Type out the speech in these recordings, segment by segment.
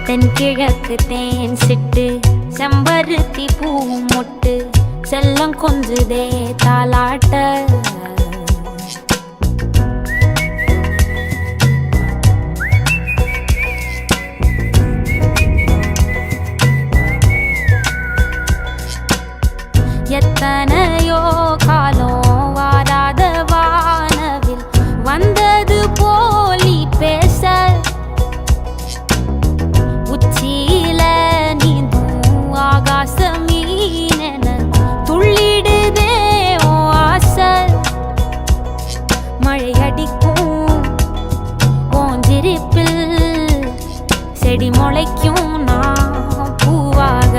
தென்கிழக்கு தேன் சிட்டு செம்பருத்தி பூ மொட்டு செல்லம் கொஞ்சுதே தாலாட்ட எத்தனையோ காலம் வாராத வானவில் வந்தது போலி பேச உச்சியில நீந்தும் ஆகாச மீனென துள்ளிடுதே ஓ ஆசை மழை அடிக்கும் ஓஞ்சிரிப்பில் செடி முளைக்கும் நான் பூவாக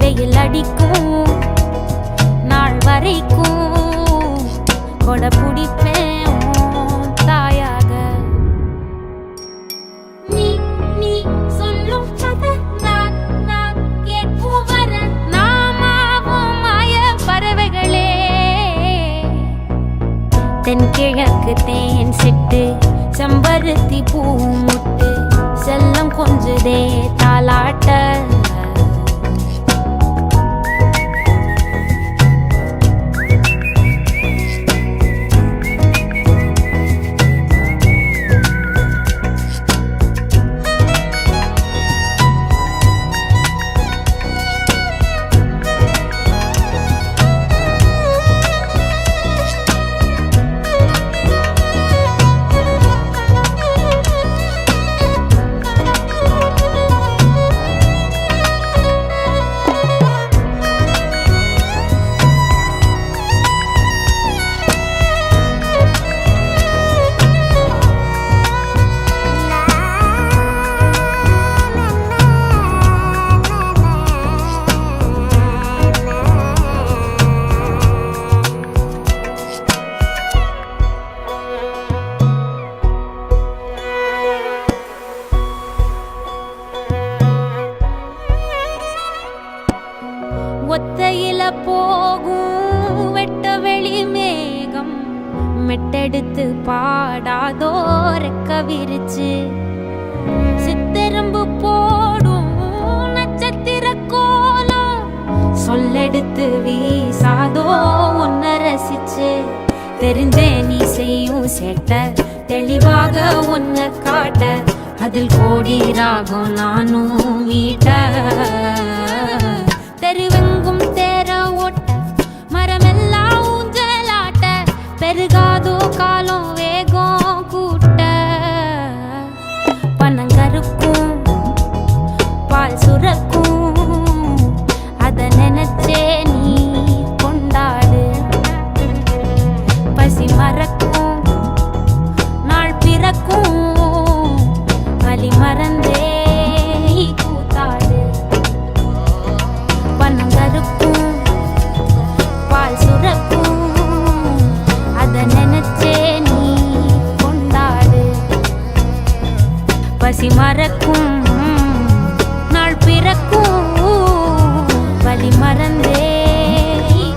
வெயில் அடிக்கும் நாள் வரைக்கும் கொடை பிடிப்பேன் தாயாக நீ நீ சொல்லும் கதை நான் நான் கேட்கும் வர நாமாவும் மாய பறவைகளே தென்கிழக்கு தேன் சிட்டு செம்பருத்தி பூ முட்டு செல்லம் கொஞ்சுதே தாலாட்ட ஒத்தையில போகும் வெட்ட வெளி மேகம் மெட்டெடுத்து பாடாதோ ரெக்க விரிச்சு சித்தெரும்பு போடும் நட்சத்திர கோலம் சொல்லெடுத்து வீசாதோ உன்னை ரசிச்சு தெரிஞ்சே நீ செய்யும் சேட்ட தெளிவாக உன்னை காட்ட அதில் கோடி ராகம் நானும் மீட்ட தெருவெங்கும் தேர ஓட்ட மரமெல்லாம் ஊஞ்சலாட்ட பெருகாதோ காலம் வேகம் கூட்ட பனங்கருக்கும் பால் சுரக்கும் அத நினைச்சே நீ கொண்டாடு பசி மறக்கும் நாள் பிறக்கும் வலி மறந்தே கூத்தாடு பனங்கருக்கும் பால் சுரக்கும் அத நினைச்சே நீ கொண்டாடு பசி மறக்கும் நாள் பிறக்கும் வலி மறந்தே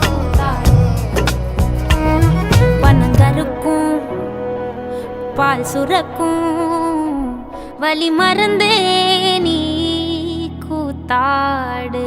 கூத்தாடு பனங்கருக்கும் பால் சுரக்கும் வலி மறந்தே நீ கூத்தாடு